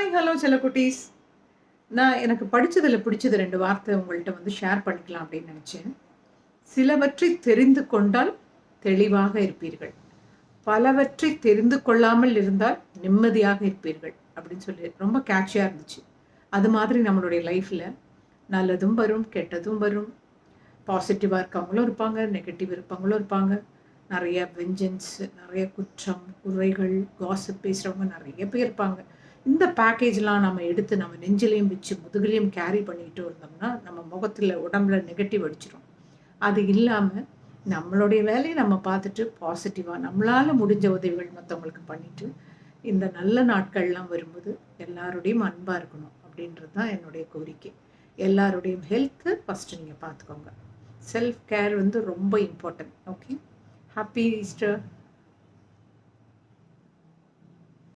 Hi hello செல்லக்குட்டீஸ். எனக்கு படிச்சதில் பிடிச்சது 2 வார்த்தை உங்கள்கிட்ட ஷேர் பண்ணிக்கலாம் அப்படின்னு நினச்சேன். சிலவற்றை தெரிந்து கொண்டால் தெளிவாக இருப்பீர்கள், பலவற்றை தெரிந்து கொள்ளாமல் இருந்தால் நிம்மதியாக இருப்பீர்கள் அப்படின்னு சொல்லி ரொம்ப கேட்சியாக இருந்துச்சு. அது மாதிரி நம்மளுடைய லைஃப்பில் நல்லதும் வரும், கெட்டதும் வரும். பாசிட்டிவாக இருக்கவங்களும் இருப்பாங்க, நெகட்டிவ் இருப்பவங்களும் இருப்பாங்க. நிறைய வெஞ்சன்ஸ், நிறைய குற்றம், குறைகள், காசிப் பேசுகிறவங்க நிறைய பேர் இருப்பாங்க. இந்த பேக்கேஜ்லாம் நம்ம எடுத்து நம்ம நெஞ்சிலையும் வச்சு முதுகுலையும் கேரி பண்ணிக்கிட்டு இருந்தோம்னா நம்ம முகத்தில் உடம்புல நெகட்டிவ் அடிச்சிடும். அது இல்லாமல் நம்மளுடைய வேலையை நம்ம பார்த்துட்டு பாசிட்டிவாக நம்மளால் முடிஞ்ச உதவிகள் மற்றவங்களுக்கு பண்ணிவிட்டு இந்த நல்ல நாட்கள்லாம் வரும்போது எல்லாருடையும் அன்பாக இருக்கணும் அப்படின்றது தான் என்னுடைய கோரிக்கை. எல்லாருடையும் ஹெல்த்து ஃபஸ்ட்டு நீங்கள் பார்த்துக்கோங்க. செல்ஃப் கேர் ரொம்ப இம்பார்ட்டன்ட். Okay, happy Easter.